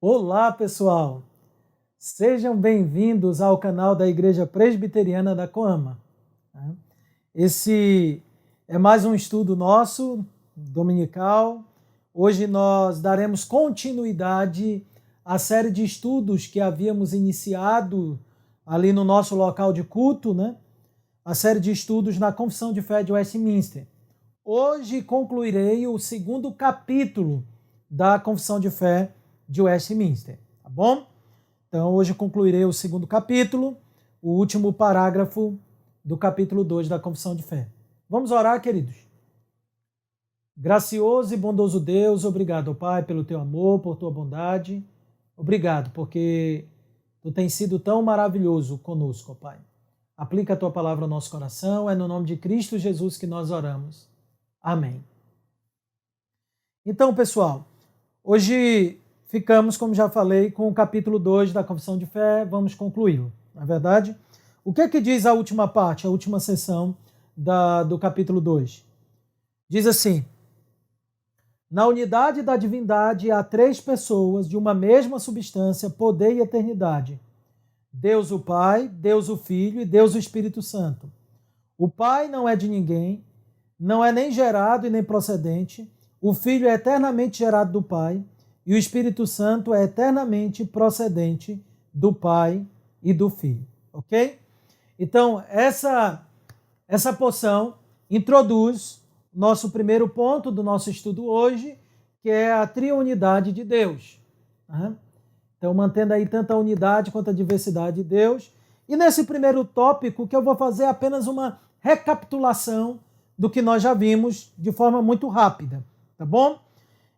Olá, pessoal! Sejam bem-vindos ao canal da Igreja Presbiteriana da Coama. Esse é mais um estudo nosso, dominical. Hoje nós daremos continuidade à série de estudos que havíamos iniciado ali no nosso local de culto, A série de estudos na Confissão de Fé de Westminster. Hoje concluirei o segundo capítulo da Confissão de Fé de Westminster, tá bom? Então, hoje concluirei o segundo capítulo, o último parágrafo do capítulo 2 da Confissão de Fé. Vamos orar, queridos? Gracioso e bondoso Deus, obrigado, Pai, pelo teu amor, por tua bondade. Obrigado, porque tu tens sido tão maravilhoso conosco, Pai. Aplica a tua palavra ao nosso coração, é no nome de Cristo Jesus que nós oramos. Amém. Então, pessoal, hoje ficamos, como já falei, com o capítulo 2 da Confissão de Fé, vamos concluí-lo, não é verdade? O que é que diz a última parte, a última seção do capítulo 2? Diz assim: na unidade da divindade há três pessoas de uma mesma substância, poder e eternidade. Deus o Pai, Deus o Filho e Deus o Espírito Santo. O Pai não é de ninguém, não é nem gerado e nem procedente. O Filho é eternamente gerado do Pai, e o Espírito Santo é eternamente procedente do Pai e do Filho. Ok? Então, essa porção introduz nosso primeiro ponto do nosso estudo hoje, que é a triunidade de Deus. Então, mantendo aí tanto a unidade quanto a diversidade de Deus. E nesse primeiro tópico, que eu vou fazer apenas uma recapitulação do que nós já vimos de forma muito rápida, tá bom?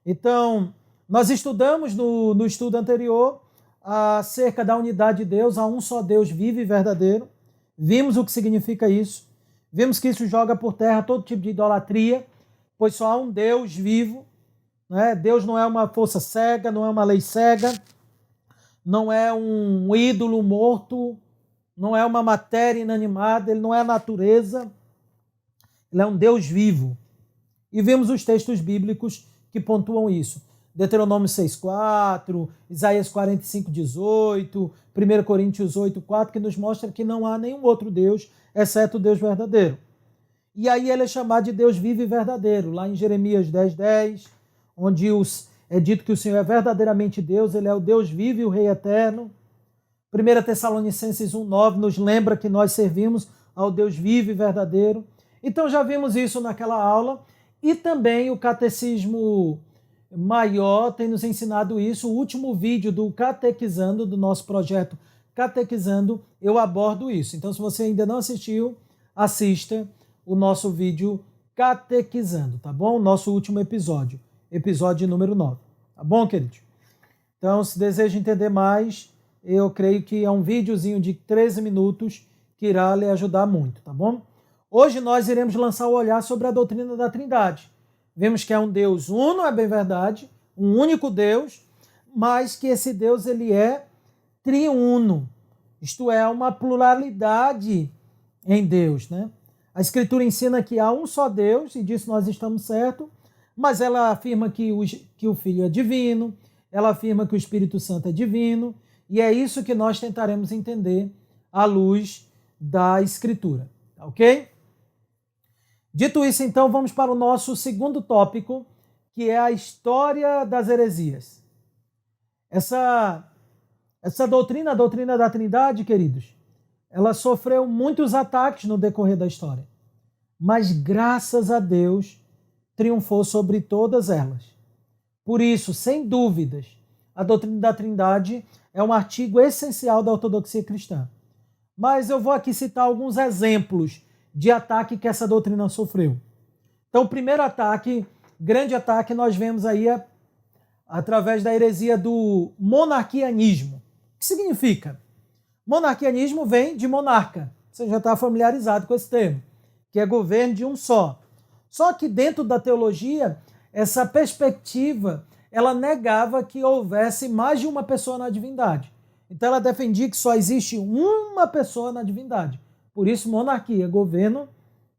Então, nós estudamos no estudo anterior acerca da unidade de Deus, há um só Deus vivo e verdadeiro. Vimos o que significa isso. Vimos que isso joga por terra todo tipo de idolatria, pois só há um Deus vivo. Deus não é uma força cega, não é uma lei cega, não é um ídolo morto, não é uma matéria inanimada, ele não é a natureza, ele é um Deus vivo. E vimos os textos bíblicos que pontuam isso. Deuteronômio 6,4, Isaías 45,18, 1 Coríntios 8,4, que nos mostra que não há nenhum outro Deus, exceto o Deus verdadeiro. E aí ele é chamado de Deus vivo e verdadeiro, lá em Jeremias 10,10, onde é dito que o Senhor é verdadeiramente Deus, ele é o Deus vivo e o Rei eterno. 1 Tessalonicenses 1,9 nos lembra que nós servimos ao Deus vivo e verdadeiro. Então já vimos isso naquela aula, e também o Catecismo Maior tem nos ensinado isso. O último vídeo do Catequizando, do nosso projeto Catequizando, eu abordo isso. Então, se você ainda não assistiu, assista o nosso vídeo Catequizando, tá bom? O nosso último episódio número 9. Tá bom, querido? Então, se deseja entender mais, eu creio que é um videozinho de 13 minutos que irá lhe ajudar muito, tá bom? Hoje nós iremos lançar o olhar sobre a doutrina da Trindade. Vemos que é um Deus uno, é bem verdade, um único Deus, mas que esse Deus ele é triuno, isto é, uma pluralidade em Deus. A Escritura ensina que há um só Deus, e disso nós estamos certos, mas ela afirma que o Filho é divino, ela afirma que o Espírito Santo é divino, e é isso que nós tentaremos entender à luz da Escritura, ok? Dito isso, então, vamos para o nosso segundo tópico, que é a história das heresias. Essa doutrina, a doutrina da Trindade, queridos, ela sofreu muitos ataques no decorrer da história, mas graças a Deus triunfou sobre todas elas. Por isso, sem dúvidas, a doutrina da Trindade é um artigo essencial da ortodoxia cristã. Mas eu vou aqui citar alguns exemplos de ataque que essa doutrina sofreu. Então, o primeiro ataque, grande ataque, nós vemos aí através da heresia do monarquianismo. O que significa? Monarquianismo vem de monarca. Você já está familiarizado com esse termo, que é governo de um só. Só que dentro da teologia, essa perspectiva, ela negava que houvesse mais de uma pessoa na divindade. Então ela defendia que só existe uma pessoa na divindade. Por isso, monarquia, governo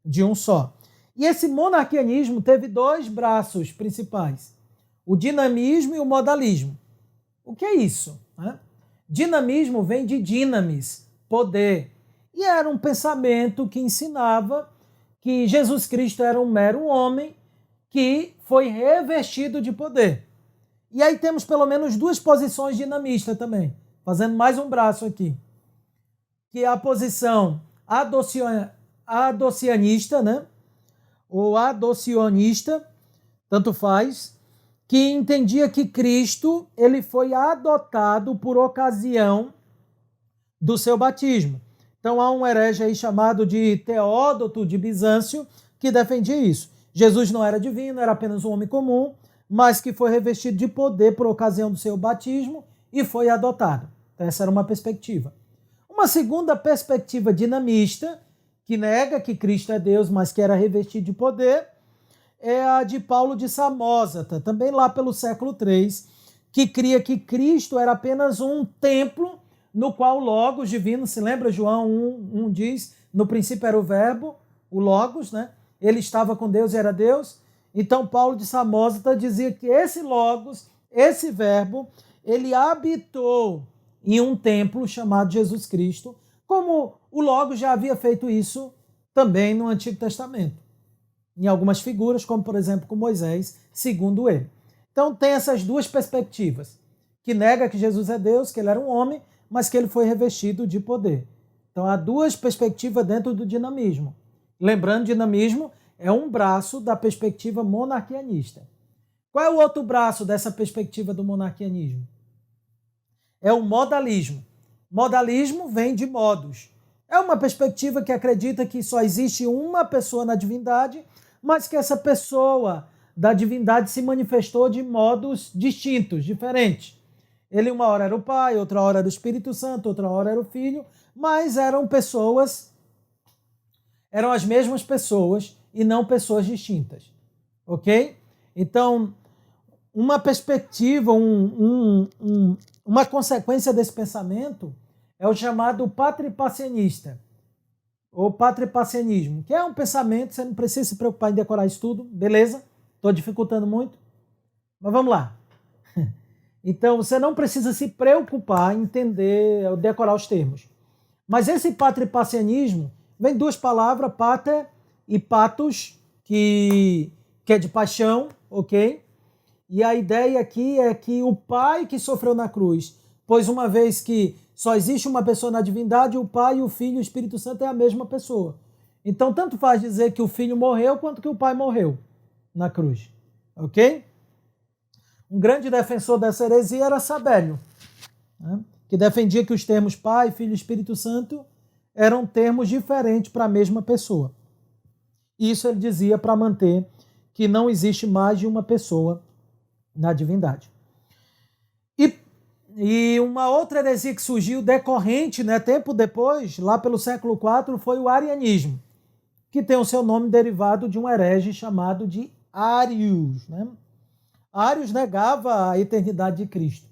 de um só. E esse monarquianismo teve dois braços principais, o dinamismo e o modalismo. O que é isso? Né? Dinamismo vem de dinamis, poder. E era um pensamento que ensinava que Jesus Cristo era um mero homem que foi revestido de poder. E aí temos pelo menos duas posições dinamistas também, fazendo mais um braço aqui, que é a posição adocianista, né? Ou adocionista, tanto faz, que entendia que Cristo ele foi adotado por ocasião do seu batismo. Então há um herege aí chamado de Teódoto de Bizâncio que defendia isso. Jesus não era divino, era apenas um homem comum, mas que foi revestido de poder por ocasião do seu batismo e foi adotado. Então essa era uma perspectiva. Uma segunda perspectiva dinamista, que nega que Cristo é Deus, mas que era revestido de poder, é a de Paulo de Samosata, também lá pelo século III, que cria que Cristo era apenas um templo no qual o Logos divino, se lembra João 1 diz, no princípio era o verbo, o Logos, né? Ele estava com Deus e era Deus. Então Paulo de Samosata dizia que esse Logos, esse verbo, ele habitou em um templo chamado Jesus Cristo, como o Logos já havia feito isso também no Antigo Testamento, em algumas figuras, como por exemplo com Moisés, segundo ele. Então tem essas duas perspectivas, que nega que Jesus é Deus, que ele era um homem, mas que ele foi revestido de poder. Então há duas perspectivas dentro do dinamismo. Lembrando, dinamismo é um braço da perspectiva monarquianista. Qual é o outro braço dessa perspectiva do monarquianismo? É o modalismo. Modalismo vem de modos. É uma perspectiva que acredita que só existe uma pessoa na divindade, mas que essa pessoa da divindade se manifestou de modos distintos, diferentes. Ele uma hora era o Pai, outra hora era o Espírito Santo, outra hora era o Filho, mas eram as mesmas pessoas e não pessoas distintas. Ok? Então, uma perspectiva, uma consequência desse pensamento é o chamado patripacianista, ou patripacianismo, que é um pensamento, você não precisa se preocupar em decorar isso tudo, beleza? Estou dificultando muito, mas vamos lá. Então, você não precisa se preocupar em entender, decorar os termos. Mas esse patripacianismo vem duas palavras, pater e patos, que é de paixão, ok? E a ideia aqui é que o Pai que sofreu na cruz, pois uma vez que só existe uma pessoa na divindade, o Pai, o Filho e o Espírito Santo é a mesma pessoa. Então, tanto faz dizer que o Filho morreu, quanto que o Pai morreu na cruz, ok? Um grande defensor dessa heresia era Sabélio, né? Que defendia que os termos Pai, Filho e Espírito Santo eram termos diferentes para a mesma pessoa. Isso ele dizia para manter que não existe mais de uma pessoa na divindade. E uma outra heresia que surgiu decorrente, né, tempo depois, lá pelo século IV, foi o arianismo, que tem o seu nome derivado de um herege chamado de Arius, né? Arius negava a eternidade de Cristo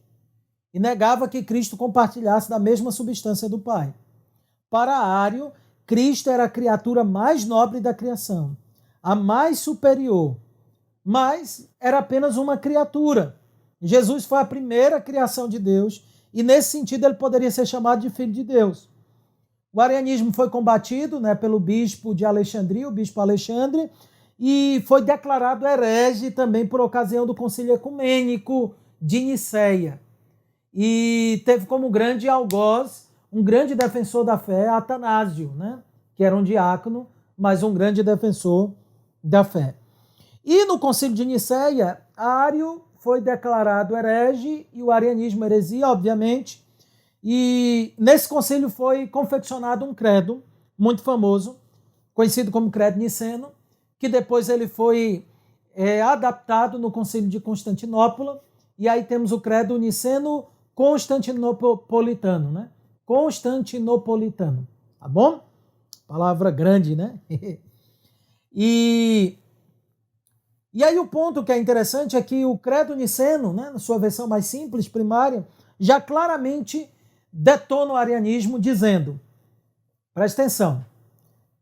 e negava que Cristo compartilhasse da mesma substância do Pai. Para Ario, Cristo era a criatura mais nobre da criação, a mais superior, mas era apenas uma criatura. Jesus foi a primeira criação de Deus e, nesse sentido, ele poderia ser chamado de Filho de Deus. O arianismo foi combatido, né, pelo bispo de Alexandria, o bispo Alexandre, e foi declarado herege também por ocasião do concílio ecumênico de Niceia. E teve como grande algoz, um grande defensor da fé, Atanásio, né, que era um diácono, mas um grande defensor da fé. E no concílio de Niceia, Ário foi declarado herege e o arianismo heresia, obviamente. E nesse concílio foi confeccionado um credo muito famoso, conhecido como credo niceno, que depois ele foi adaptado no concílio de Constantinopla. E aí temos o credo niceno constantinopolitano, né? Constantinopolitano, tá bom? Palavra grande, né? E aí o ponto que é interessante é que o credo niceno, né, na sua versão mais simples, primária, já claramente detona o arianismo dizendo, presta atenção,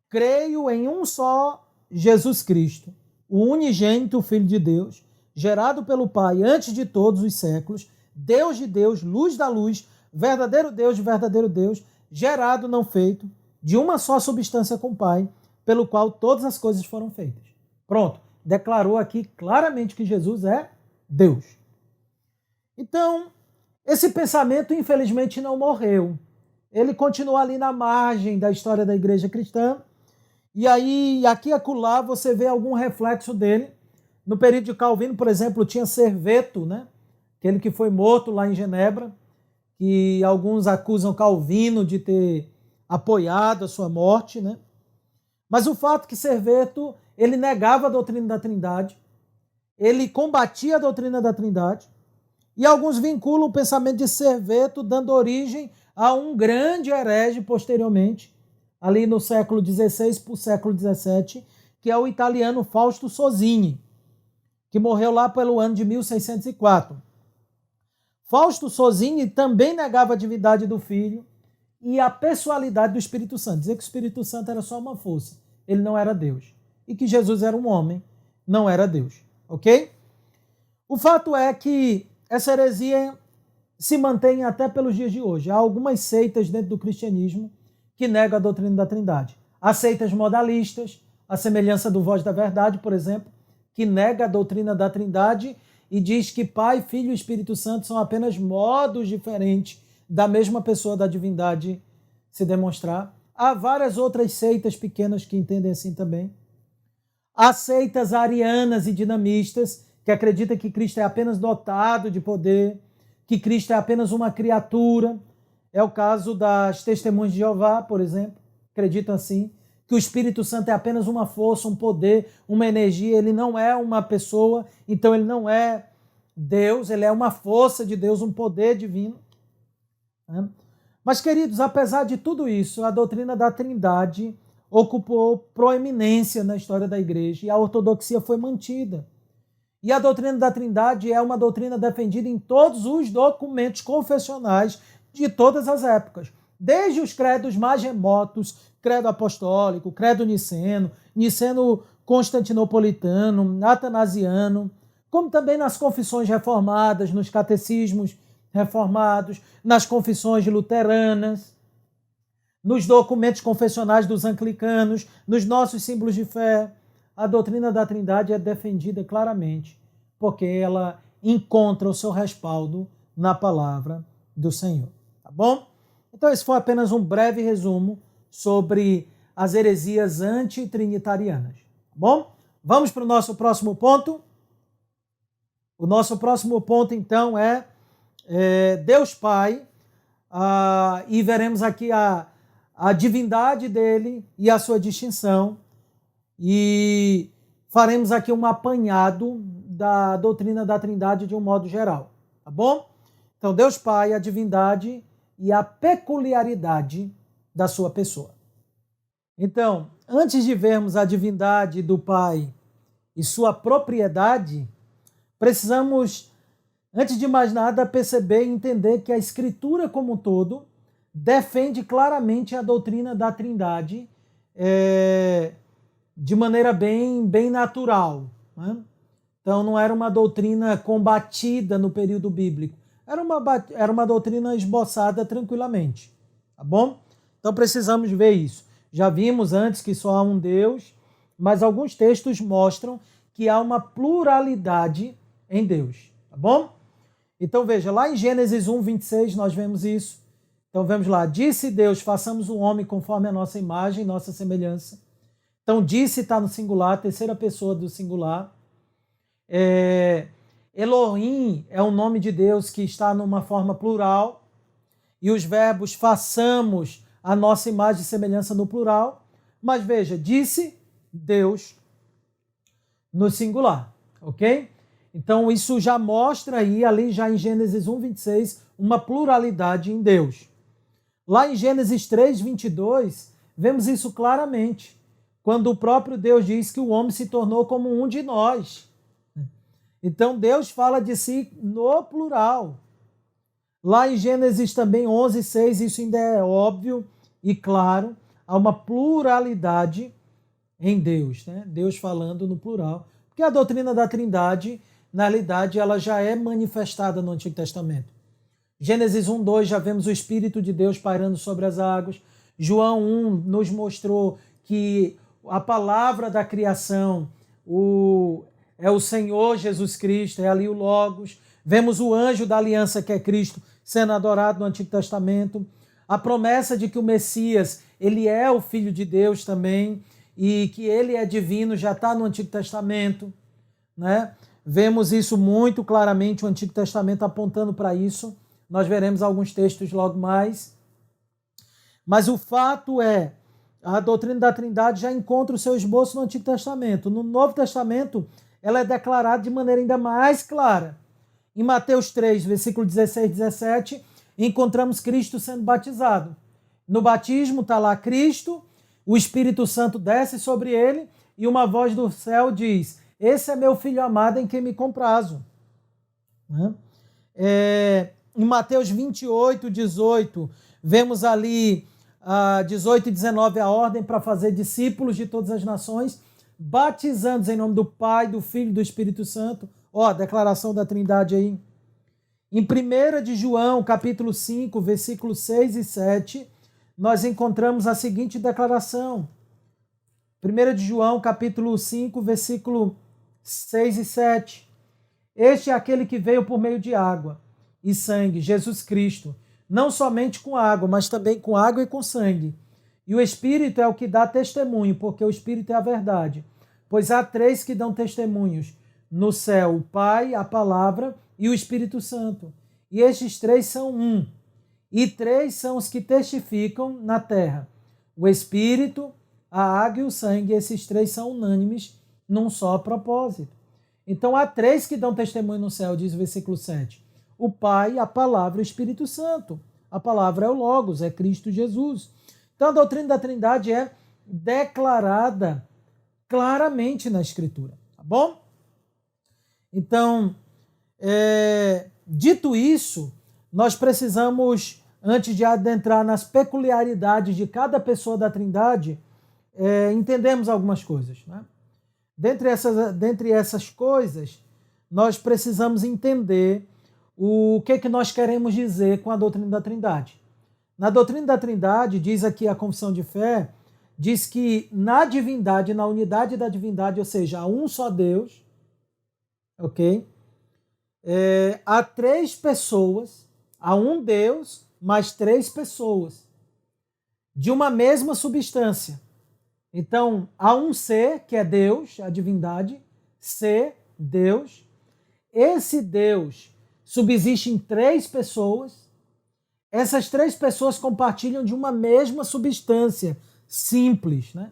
creio em um só Jesus Cristo, o unigênito Filho de Deus, gerado pelo Pai antes de todos os séculos, Deus de Deus, luz da luz, verdadeiro Deus de verdadeiro Deus, gerado, não feito, de uma só substância com o Pai, pelo qual todas as coisas foram feitas. Pronto, declarou aqui claramente que Jesus é Deus. Então, esse pensamento, infelizmente, não morreu. Ele continua ali na margem da história da igreja cristã, e aí, aqui e acolá, você vê algum reflexo dele. No período de Calvino, por exemplo, tinha Serveto, né? Aquele que foi morto lá em Genebra, que alguns acusam Calvino de ter apoiado a sua morte, né? Mas o fato que Serveto, ele negava a doutrina da Trindade, ele combatia a doutrina da Trindade, e alguns vinculam o pensamento de Serveto dando origem a um grande herege posteriormente, ali no século XVI para o século XVII, que é o italiano Fausto Sozzini, que morreu lá pelo ano de 1604. Fausto Sozzini também negava a divindade do Filho e a pessoalidade do Espírito Santo. Dizia que o Espírito Santo era só uma força, ele não era Deus. E que Jesus era um homem, não era Deus. Ok? O fato é que essa heresia se mantém até pelos dias de hoje. Há algumas seitas dentro do cristianismo que negam a doutrina da Trindade. Há seitas modalistas, a semelhança do Voz da Verdade, por exemplo, que nega a doutrina da Trindade e diz que Pai, Filho e Espírito Santo são apenas modos diferentes da mesma pessoa da divindade se demonstrar. Há várias outras seitas pequenas que entendem assim também. Há seitas arianas e dinamistas que acreditam que Cristo é apenas dotado de poder, que Cristo é apenas uma criatura. É o caso das Testemunhas de Jeová, por exemplo, acreditam assim, que o Espírito Santo é apenas uma força, um poder, uma energia, ele não é uma pessoa, então ele não é Deus, ele é uma força de Deus, um poder divino. Mas, queridos, apesar de tudo isso, a doutrina da Trindade ocupou proeminência na história da igreja e a ortodoxia foi mantida. E a doutrina da Trindade é uma doutrina defendida em todos os documentos confessionais de todas as épocas, desde os credos mais remotos, credo apostólico, credo niceno, niceno constantinopolitano, atanasiano, como também nas confissões reformadas, nos catecismos reformados, nas confissões luteranas, nos documentos confessionais dos anglicanos, nos nossos símbolos de fé. A doutrina da Trindade é defendida claramente, porque ela encontra o seu respaldo na palavra do Senhor. Tá bom? Então, esse foi apenas um breve resumo sobre as heresias antitrinitarianas. Tá bom? Vamos para o nosso próximo ponto. O nosso próximo ponto, então, é Deus Pai, e veremos aqui a divindade dele e a sua distinção, e faremos aqui um apanhado da doutrina da Trindade de um modo geral, tá bom? Então, Deus Pai, a divindade e a peculiaridade da sua pessoa. Então, antes de vermos a divindade do Pai e sua propriedade, precisamos, antes de mais nada, perceber e entender que a Escritura como um todo defende claramente a doutrina da Trindade de maneira bem natural, né? Então, não era uma doutrina combatida no período bíblico, era uma doutrina esboçada tranquilamente, tá bom? Então, precisamos ver isso. Já vimos antes que só há um Deus, mas alguns textos mostram que há uma pluralidade em Deus, tá bom? Então, veja, lá em Gênesis 1, 26, nós vemos isso. Então, vamos lá. Disse Deus, façamos o homem conforme a nossa imagem, nossa semelhança. Então, disse está no singular, terceira pessoa do singular. Elohim é o nome de Deus que está numa forma plural. E os verbos façamos a nossa imagem e semelhança no plural. Mas veja, disse Deus no singular, ok? Então, isso já mostra aí, ali já em Gênesis 1, 26, uma pluralidade em Deus. Lá em Gênesis 3, 22, vemos isso claramente, quando o próprio Deus diz que o homem se tornou como um de nós. Então, Deus fala de si no plural. Lá em Gênesis também 11, 6, isso ainda é óbvio e claro, há uma pluralidade em Deus, né? Deus falando no plural. Porque a doutrina da Trindade na realidade, ela já é manifestada no Antigo Testamento. Gênesis 1:2 já vemos o Espírito de Deus pairando sobre as águas. João 1 nos mostrou que a palavra da criação é o Senhor Jesus Cristo, é ali o Logos. Vemos o anjo da aliança, que é Cristo, sendo adorado no Antigo Testamento. A promessa de que o Messias, ele é o Filho de Deus também, e que ele é divino, já está no Antigo Testamento, né? Vemos isso muito claramente, o Antigo Testamento apontando para isso. Nós veremos alguns textos logo mais. Mas o fato é, a doutrina da Trindade já encontra o seu esboço no Antigo Testamento. No Novo Testamento, ela é declarada de maneira ainda mais clara. Em Mateus 3, versículo 16 e 17, encontramos Cristo sendo batizado. No batismo está lá Cristo, o Espírito Santo desce sobre ele e uma voz do céu diz: esse é meu Filho amado em quem me comprazo. Em Mateus 28, 18, vemos ali 18 e 19 a ordem para fazer discípulos de todas as nações, batizando-os em nome do Pai, do Filho e do Espírito Santo. Ó, a declaração da Trindade aí. Em 1 de João, capítulo 5, versículos 6 e 7, nós encontramos a seguinte declaração. 1 de João, capítulo 5, versículo 6 e 7. Este é aquele que veio por meio de água e sangue, Jesus Cristo, não somente com água, mas também com água e com sangue. E o Espírito é o que dá testemunho, porque o Espírito é a verdade. Pois há três que dão testemunhos no céu: o Pai, a Palavra e o Espírito Santo. E estes três são um. E três são os que testificam na terra: o Espírito, a água e o sangue. Esses três são unânimes num só propósito. Então há três que dão testemunho no céu, diz o versículo 7. O Pai, a Palavra e o Espírito Santo. A Palavra é o Logos, é Cristo Jesus. Então a doutrina da Trindade é declarada claramente na Escritura, tá bom? Então, dito isso, nós precisamos, antes de adentrar nas peculiaridades de cada pessoa da Trindade, entendermos algumas coisas, né? Dentre essas coisas, nós precisamos entender o que nós queremos dizer com a doutrina da Trindade. Na doutrina da Trindade, diz aqui a confissão de fé, diz que na divindade, na unidade da divindade, ou seja, há um só Deus, ok? Há três pessoas, há um Deus, mais três pessoas, de uma mesma substância. Então, há um ser, que é Deus, a divindade, ser, Deus. Esse Deus subsiste em três pessoas. Essas três pessoas compartilham de uma mesma substância simples, né?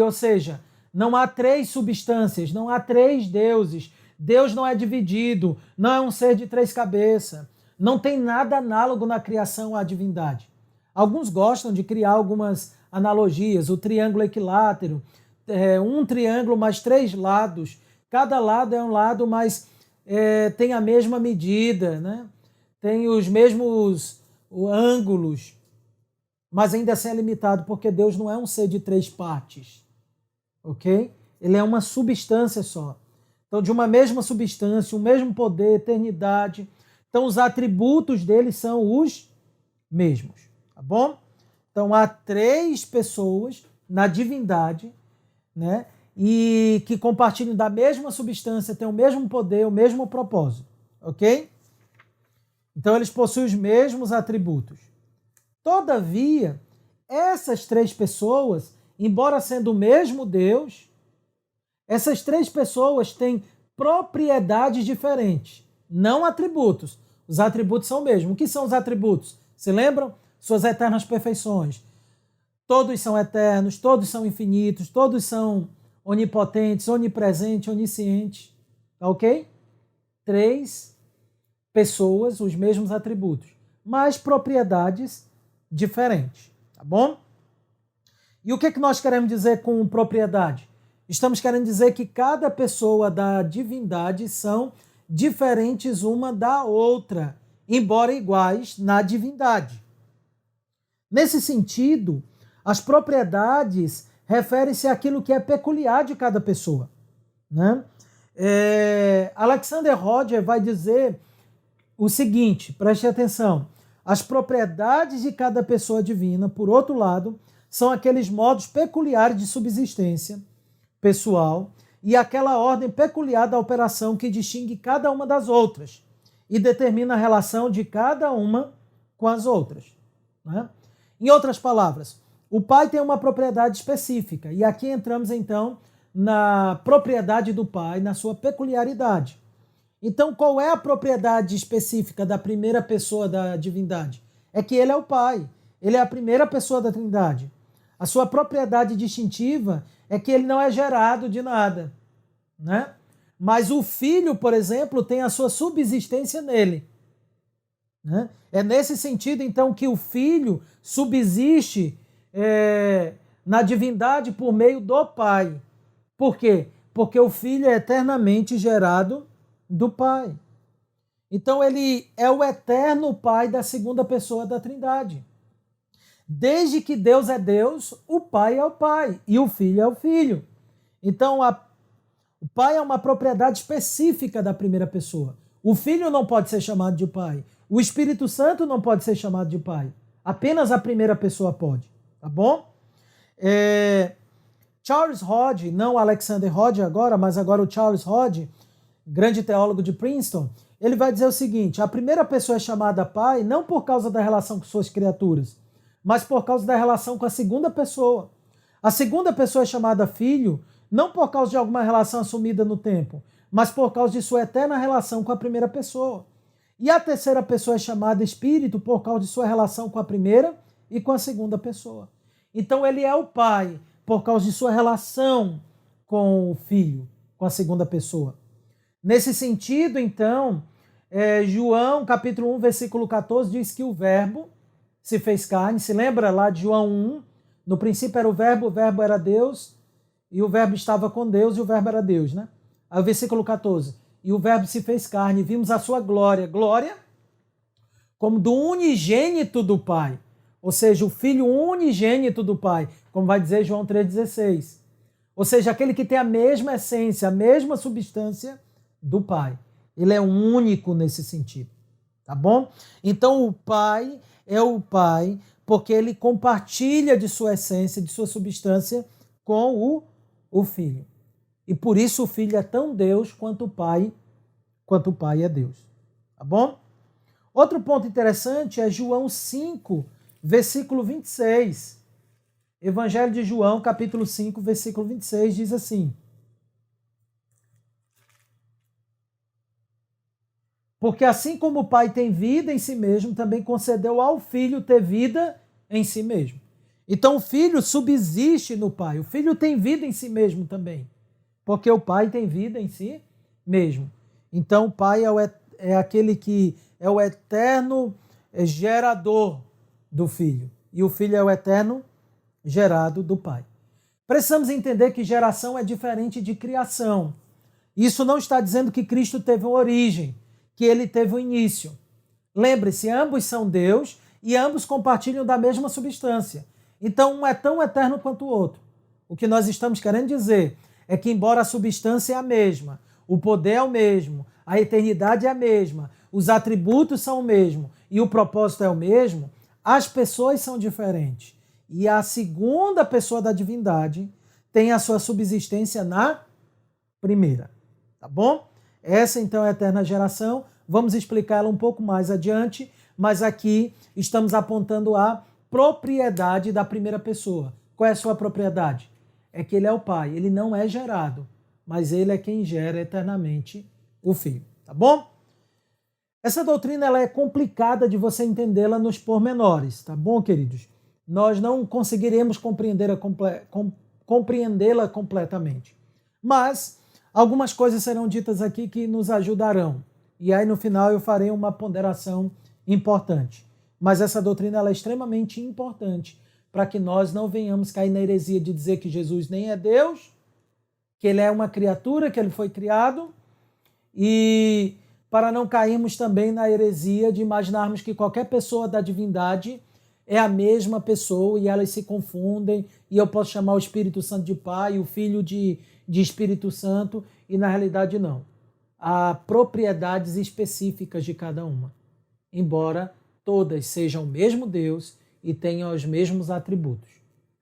Ou seja, não há três substâncias, não há três deuses. Deus não é dividido, não é um ser de três cabeças. Não tem nada análogo na criação à divindade. Alguns gostam de criar algumas analogias, o triângulo equilátero, um triângulo mais três lados. Cada lado é um lado, mas tem a mesma medida, né? Tem os mesmos ângulos, mas ainda assim é limitado, porque Deus não é um ser de três partes, ok? Ele é uma substância só. Então, de uma mesma substância, o mesmo poder, eternidade. Então, os atributos dele são os mesmos, tá bom? Então, há três pessoas na divindade, né? E que compartilham da mesma substância, têm o mesmo poder, o mesmo propósito, ok? Então, eles possuem os mesmos atributos. Todavia, essas três pessoas, embora sendo o mesmo Deus, essas três pessoas têm propriedades diferentes, não atributos. Os atributos são o mesmo. O que são os atributos? Se lembram? Suas eternas perfeições. Todos são eternos, todos são infinitos, todos são onipotentes, onipresentes, oniscientes. Tá ok? Três pessoas, os mesmos atributos, mas propriedades diferentes. Tá bom? E o que nós queremos dizer com propriedade? Estamos querendo dizer que cada pessoa da divindade são diferentes uma da outra, embora iguais na divindade. Nesse sentido, as propriedades referem-se àquilo que é peculiar de cada pessoa, né? Alexander Roger vai dizer o seguinte, preste atenção: as propriedades de cada pessoa divina, por outro lado, são aqueles modos peculiares de subsistência pessoal e aquela ordem peculiar da operação que distingue cada uma das outras e determina a relação de cada uma com as outras, né? Em outras palavras, o pai tem uma propriedade específica e aqui entramos então na propriedade do pai, na sua peculiaridade. Então, qual é a propriedade específica da primeira pessoa da divindade? É que ele é o pai, ele é a primeira pessoa da Trindade. A sua propriedade distintiva é que ele não é gerado de nada, né? Mas o filho, por exemplo, tem a sua subsistência nele, né? É nesse sentido, então, que o filho subsiste na divindade por meio do pai. Por quê? Porque o filho é eternamente gerado do pai. Então ele é o eterno pai da segunda pessoa da Trindade. Desde que Deus é Deus, o pai é o pai e o filho é o filho. Então o pai é uma propriedade específica da primeira pessoa. O filho não pode ser chamado de pai. O Espírito Santo não pode ser chamado de pai. Apenas a primeira pessoa pode. Tá bom? Charles Hodge, não Alexander Hodge agora, mas agora o Charles Hodge, grande teólogo de Princeton, ele vai dizer o seguinte: a primeira pessoa é chamada pai não por causa da relação com suas criaturas, mas por causa da relação com a segunda pessoa. A segunda pessoa é chamada filho não por causa de alguma relação assumida no tempo, mas por causa de sua eterna relação com a primeira pessoa. E a terceira pessoa é chamada espírito por causa de sua relação com a primeira e com a segunda pessoa. Então ele é o pai por causa de sua relação com o filho, com a segunda pessoa. Nesse sentido, então, João, capítulo 1, versículo 14, diz que o verbo se fez carne. Se lembra lá de João 1? No princípio era o verbo era Deus, e o verbo estava com Deus, e o verbo era Deus, né? Aí o versículo 14, e o verbo se fez carne, vimos a sua glória. Glória como do unigênito do Pai, ou seja, o Filho unigênito do Pai, como vai dizer João 3,16. Ou seja, aquele que tem a mesma essência, a mesma substância do Pai. Ele é único nesse sentido, tá bom? Então o Pai é o Pai porque ele compartilha de sua essência, de sua substância com o Filho. E por isso o Filho é tão Deus quanto o Pai é Deus, tá bom? Outro ponto interessante é João 5, versículo 26. Evangelho de João, capítulo 5, versículo 26, diz assim: porque assim como o Pai tem vida em si mesmo, também concedeu ao Filho ter vida em si mesmo. Então o Filho subsiste no Pai, o Filho tem vida em si mesmo também, porque o Pai tem vida em si mesmo. Então o Pai é aquele que é o eterno gerador do Filho, e o Filho é o eterno gerado do Pai. Precisamos entender que geração é diferente de criação. Isso não está dizendo que Cristo teve uma origem, que ele teve um início. Lembre-se, ambos são Deus e ambos compartilham da mesma substância. Então, um é tão eterno quanto o outro. O que nós estamos querendo dizer é que, embora a substância é a mesma, o poder é o mesmo, a eternidade é a mesma, os atributos são o mesmo e o propósito é o mesmo, as pessoas são diferentes. E a segunda pessoa da divindade tem a sua subsistência na primeira. Tá bom? Essa, então, é a eterna geração. Vamos explicá-la um pouco mais adiante, mas aqui estamos apontando a propriedade da primeira pessoa. Qual é a sua propriedade? É que ele é o Pai. Ele não é gerado, mas ele é quem gera eternamente o Filho. Tá bom? Essa doutrina ela é complicada de você entendê-la nos pormenores. Tá bom, queridos? Nós não conseguiremos compreendê-la completamente. Mas algumas coisas serão ditas aqui que nos ajudarão. E aí, no final, eu farei uma ponderação importante. Mas essa doutrina ela é extremamente importante para que nós não venhamos cair na heresia de dizer que Jesus nem é Deus, que ele é uma criatura, que ele foi criado, e para não cairmos também na heresia de imaginarmos que qualquer pessoa da divindade é a mesma pessoa e elas se confundem, e eu posso chamar o Espírito Santo de Pai, o Filho de Espírito Santo, e na realidade não. Há propriedades específicas de cada uma, embora todas sejam o mesmo Deus e tenham os mesmos atributos.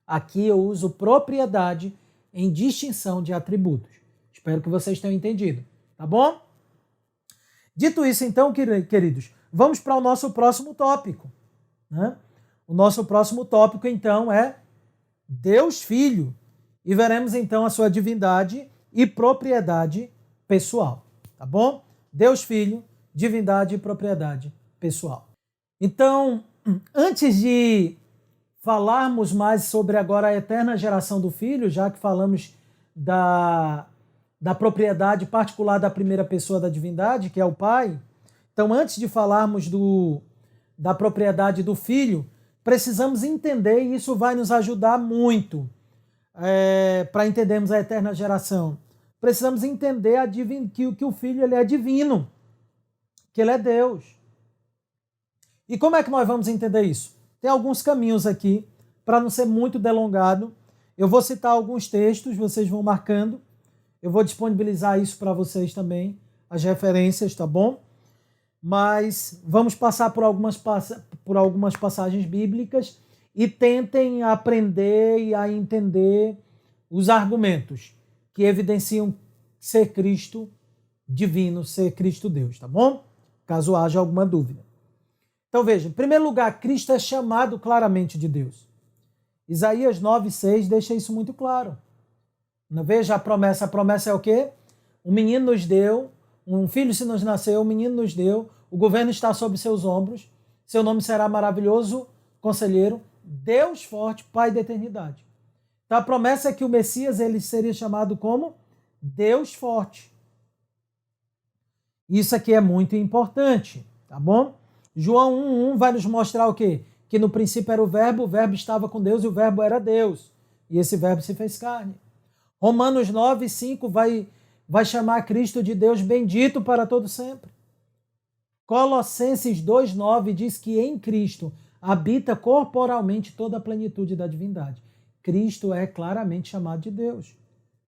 Aqui eu uso propriedade em distinção de atributos. Espero que vocês tenham entendido, tá bom? Dito isso, então, queridos, vamos para o nosso próximo tópico, né? O nosso próximo tópico, então, é Deus Filho. E veremos, então, a sua divindade e propriedade pessoal, tá bom? Deus Filho, divindade e propriedade pessoal. Então, antes de falarmos mais sobre agora a eterna geração do Filho, já que falamos da propriedade particular da primeira pessoa da divindade, que é o Pai, então antes de falarmos da propriedade do Filho, precisamos entender, e isso vai nos ajudar muito para entendermos a eterna geração. Precisamos entender que o Filho ele é divino, que ele é Deus. E como é que nós vamos entender isso? Tem alguns caminhos aqui, para não ser muito delongado. Eu vou citar alguns textos, vocês vão marcando. Eu vou disponibilizar isso para vocês também, as referências, tá bom? Mas vamos passar por algumas passagens bíblicas e tentem aprender e a entender os argumentos que evidenciam ser Cristo divino, ser Cristo Deus, tá bom? Caso haja alguma dúvida. Então veja, em primeiro lugar, Cristo é chamado claramente de Deus. Isaías 9:6 deixa isso muito claro. Veja a promessa é o quê? Um menino nos deu, um filho se nos nasceu, um menino nos deu, o governo está sobre seus ombros, seu nome será maravilhoso, conselheiro, Deus forte, Pai da eternidade. Então a promessa é que o Messias ele seria chamado como Deus forte. Isso aqui é muito importante, tá bom? João 1:1 vai nos mostrar o quê? Que no princípio era o verbo estava com Deus e o verbo era Deus. E esse verbo se fez carne. Romanos 9:5 vai chamar Cristo de Deus bendito para todo sempre. Colossenses 2:9 diz que em Cristo habita corporalmente toda a plenitude da divindade. Cristo é claramente chamado de Deus.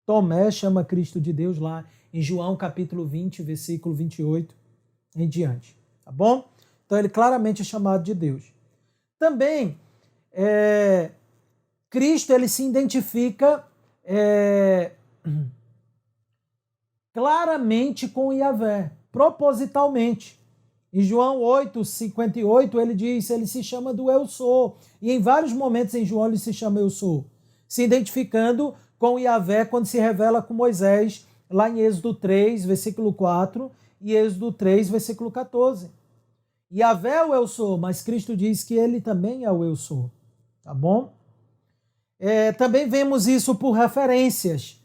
Tomé chama Cristo de Deus lá em João capítulo 20, versículo 28 em diante. Tá bom? Então ele claramente é chamado de Deus. Também, Cristo ele se identifica claramente com Yahvé, propositalmente. Em João 8:58 ele se chama do Eu Sou. E em vários momentos em João ele se chama Eu Sou. Se identificando com Yahvé quando se revela com Moisés, lá em Êxodo 3, versículo 4 e Êxodo 3, versículo 14. Yahvé é o Eu Sou, mas Cristo diz que ele também é o Eu Sou. Tá bom? Também vemos isso por referências,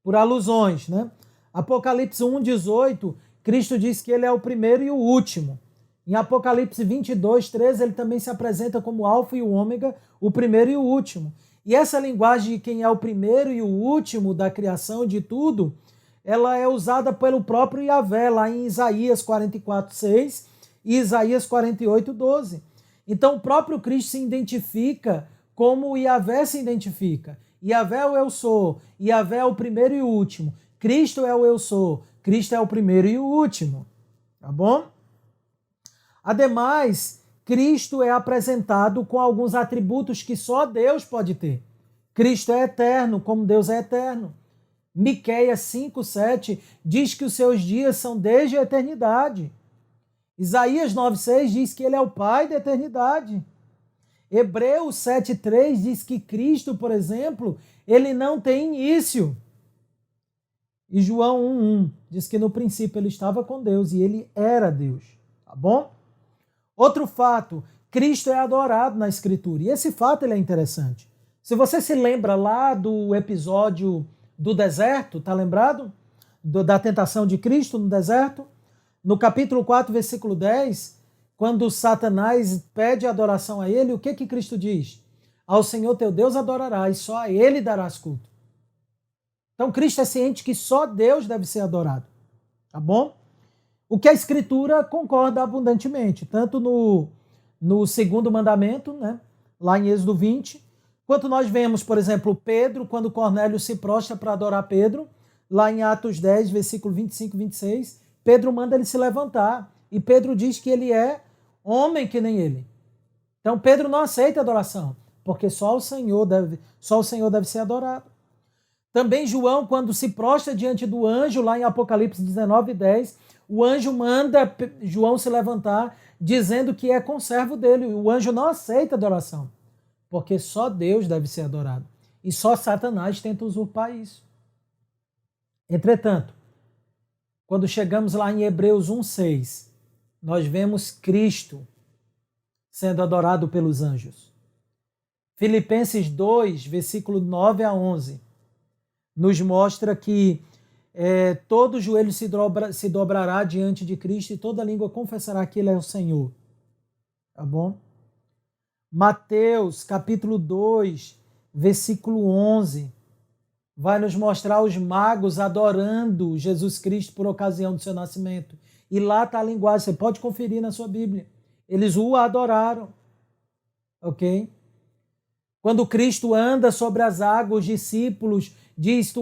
por alusões, né? Apocalipse 1:18, Cristo diz que ele é o primeiro e o último. Em Apocalipse 22:13, ele também se apresenta como Alfa e o Ômega, o primeiro e o último. E essa linguagem de quem é o primeiro e o último da criação de tudo, ela é usada pelo próprio Yahvé, lá em Isaías 44:6 e Isaías 48:12. Então o próprio Cristo se identifica como o Yahvé se identifica. Yahvé é o Eu Sou, Yahvé é o primeiro e o último. Cristo é o Eu Sou, Cristo é o primeiro e o último. Tá bom? Ademais, Cristo é apresentado com alguns atributos que só Deus pode ter. Cristo é eterno, como Deus é eterno. Miqueias 5:7 diz que os seus dias são desde a eternidade. Isaías 9:6 diz que ele é o Pai da eternidade. Hebreus 7:3 diz que Cristo, por exemplo, ele não tem início. E João 1:1 diz que no princípio ele estava com Deus e ele era Deus. Tá bom? Outro fato, Cristo é adorado na Escritura. E esse fato ele é interessante. Se você se lembra lá do episódio do deserto, tá lembrado? Da tentação de Cristo no deserto? No capítulo 4, versículo 10, quando Satanás pede adoração a ele, o que Cristo diz? Ao Senhor teu Deus adorarás, só a ele darás culto. Então Cristo é ciente que só Deus deve ser adorado. Tá bom? O que a Escritura concorda abundantemente, tanto no segundo mandamento, né, lá em Êxodo 20, quanto nós vemos, por exemplo, Pedro, quando Cornélio se prostra para adorar Pedro, lá em Atos 10, versículo 25 e 26, Pedro manda ele se levantar. E Pedro diz que ele é homem que nem ele. Então Pedro não aceita adoração, porque só o Senhor deve ser adorado. Também João, quando se prostra diante do anjo, lá em Apocalipse 19, 10, o anjo manda João se levantar, dizendo que é conservo dele. O anjo não aceita adoração, porque só Deus deve ser adorado. E só Satanás tenta usurpar isso. Entretanto, quando chegamos lá em Hebreus 1:6, nós vemos Cristo sendo adorado pelos anjos. Filipenses 2, versículo 9 a 11, nos mostra que todo joelho se dobrará diante de Cristo e toda língua confessará que Ele é o Senhor. Tá bom? Mateus, capítulo 2, versículo 11, vai nos mostrar os magos adorando Jesus Cristo por ocasião do seu nascimento. E lá está a linguagem, você pode conferir na sua Bíblia. Eles o adoraram. Ok? Quando Cristo anda sobre as águas, os discípulos diz,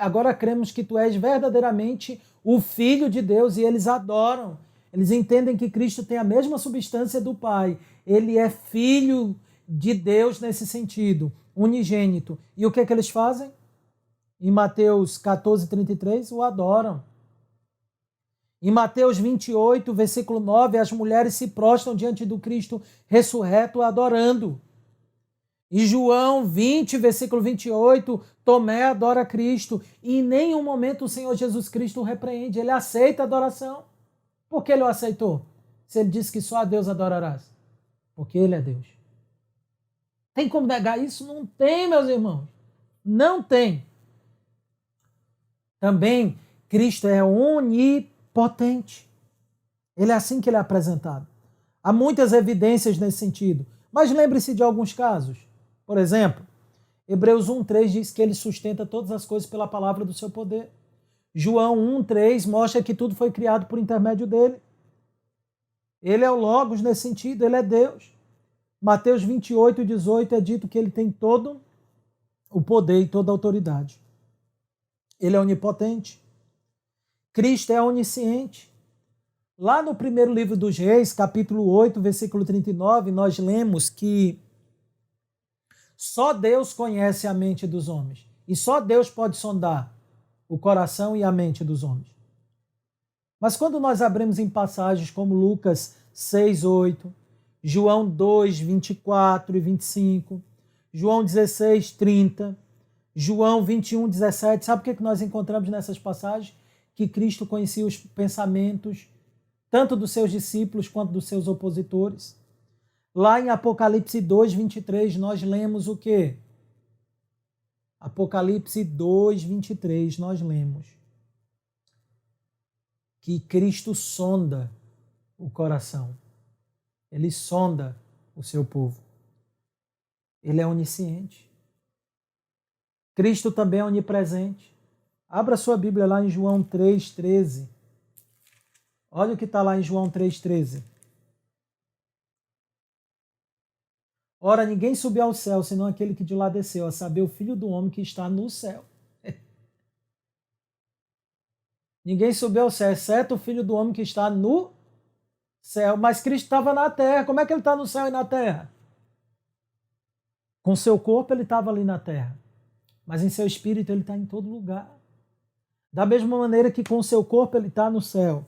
agora cremos que tu és verdadeiramente o Filho de Deus, e eles adoram. Eles entendem que Cristo tem a mesma substância do Pai. Ele é Filho de Deus nesse sentido, unigênito. E o que é que eles fazem? Em Mateus 14, 33, o adoram. Em Mateus 28, versículo 9, as mulheres se prostram diante do Cristo ressurreto, adorando. Em João 20, versículo 28, Tomé adora Cristo. E em nenhum momento o Senhor Jesus Cristo o repreende. Ele aceita a adoração. Por que ele o aceitou? Se ele disse que só a Deus adorarás. Porque ele é Deus. Tem como negar isso? Não tem, meus irmãos. Não tem. Também, Cristo é onipotente. Ele é assim que ele é apresentado. Há muitas evidências nesse sentido. Mas lembre-se de alguns casos. Por exemplo, Hebreus 1:3 diz que ele sustenta todas as coisas pela palavra do seu poder. João 1:3 mostra que tudo foi criado por intermédio dele. Ele é o Logos nesse sentido, ele é Deus. Mateus 28:18 é dito que ele tem todo o poder e toda a autoridade. Ele é onipotente. Cristo é onisciente. Lá no primeiro livro dos Reis, capítulo 8, versículo 39, nós lemos que só Deus conhece a mente dos homens. E só Deus pode sondar o coração e a mente dos homens. Mas quando nós abrimos em passagens como Lucas 6:8, João 2:24 e 25, João 16:30, João 21:17, sabe o que nós encontramos nessas passagens? Que Cristo conhecia os pensamentos tanto dos seus discípulos quanto dos seus opositores. Lá em Apocalipse 2:23, nós lemos o quê? Apocalipse 2:23, nós lemos que Cristo sonda o coração. Ele sonda o seu povo. Ele é onisciente. Cristo também é onipresente. Abra sua Bíblia lá em João 3:13. Olha o que está lá em João 3:13. Ora, ninguém subiu ao céu, senão aquele que de lá desceu, a saber, o Filho do Homem que está no céu. Ninguém subiu ao céu, exceto o Filho do Homem que está no céu. Mas Cristo estava na terra. Como é que ele está no céu e na terra? Com seu corpo ele estava ali na terra. Mas em seu espírito ele está em todo lugar. Da mesma maneira que com seu corpo ele está no céu.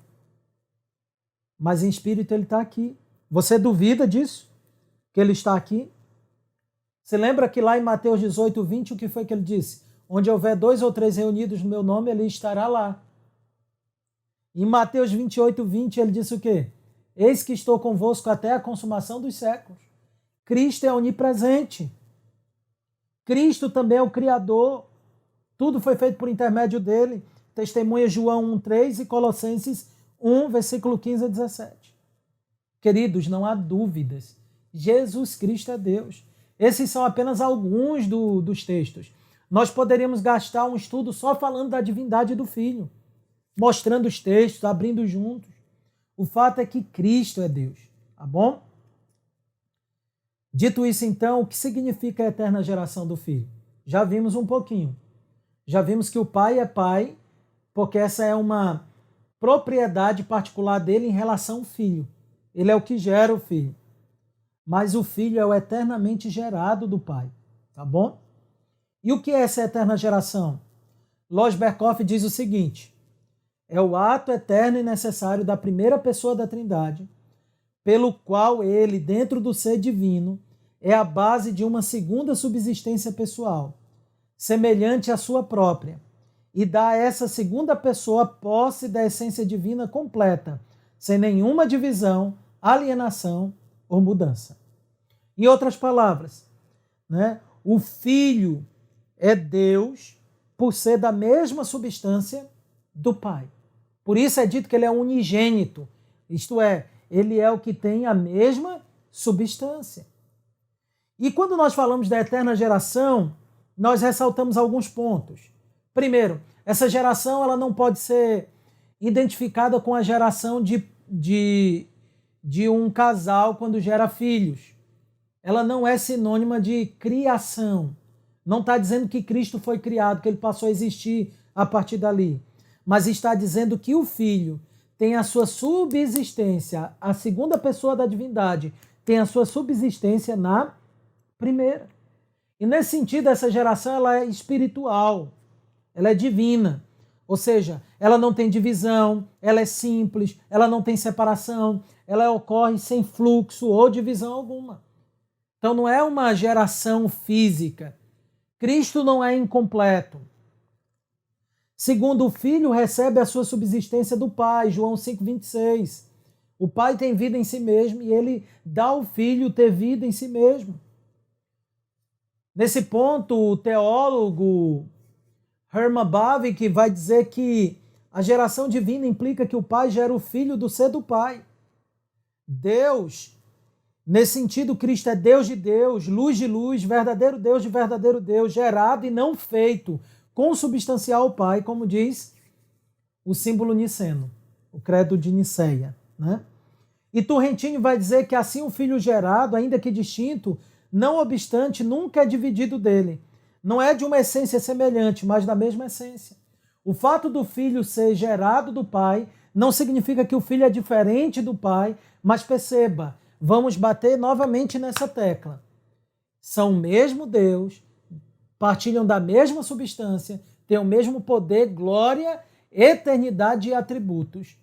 Mas em espírito ele está aqui. Você duvida disso? Que ele está aqui? Você lembra que lá em Mateus 18:20, o que foi que ele disse? Onde houver 2 ou 3 reunidos no meu nome, ele estará lá. Em Mateus 28:20, ele disse o quê? Eis que estou convosco até a consumação dos séculos. Cristo é onipresente. Cristo também é o Criador. Tudo foi feito por intermédio dele. Testemunha João 1:3 e Colossenses 1, versículo 15 a 17. Queridos, não há dúvidas. Jesus Cristo é Deus. Esses são apenas alguns dos textos. Nós poderíamos gastar um estudo só falando da divindade do Filho, mostrando os textos, abrindo juntos. O fato é que Cristo é Deus, tá bom? Dito isso, então, o que significa a eterna geração do Filho? Já vimos um pouquinho. Já vimos que o pai é pai, porque essa é uma propriedade particular dele em relação ao filho. Ele é o que gera o filho. Mas o filho é o eternamente gerado do pai. Tá bom? E o que é essa eterna geração? Lois Berkhoff diz o seguinte: é o ato eterno e necessário da primeira pessoa da Trindade, pelo qual ele, dentro do ser divino, é a base de uma segunda subsistência pessoal, semelhante à sua própria, e dá a essa segunda pessoa posse da essência divina completa, sem nenhuma divisão, alienação ou mudança. Em outras palavras, né, o Filho é Deus por ser da mesma substância do Pai. Por isso é dito que ele é unigênito, isto é, ele é o que tem a mesma substância. E quando nós falamos da eterna geração, nós ressaltamos alguns pontos. Primeiro, essa geração ela não pode ser identificada com a geração de um casal quando gera filhos. Ela não é sinônima de criação. Não está dizendo que Cristo foi criado, que ele passou a existir a partir dali. Mas está dizendo que o Filho tem a sua subsistência, a segunda pessoa da divindade tem a sua subsistência na primeira. E nesse sentido, essa geração ela é espiritual, ela é divina. Ou seja, ela não tem divisão, ela é simples, ela não tem separação, ela ocorre sem fluxo ou divisão alguma. Então não é uma geração física. Cristo não é incompleto. Segundo, o Filho recebe a sua subsistência do Pai, João 5,26. O Pai tem vida em si mesmo e ele dá ao Filho ter vida em si mesmo. Nesse ponto, o teólogo Herman Bavinck vai dizer que a geração divina implica que o Pai gera o Filho do ser do Pai. Deus, nesse sentido, Cristo é Deus de Deus, luz de luz, verdadeiro Deus de verdadeiro Deus, gerado e não feito, consubstancial ao Pai, como diz o símbolo niceno, o credo de Niceia, né? E Turrentini vai dizer que assim o Filho gerado, ainda que distinto, não obstante, nunca é dividido dele. Não é de uma essência semelhante, mas da mesma essência. O fato do Filho ser gerado do Pai não significa que o Filho é diferente do Pai, mas perceba, vamos bater novamente nessa tecla. São o mesmo Deus, partilham da mesma substância, têm o mesmo poder, glória, eternidade e atributos,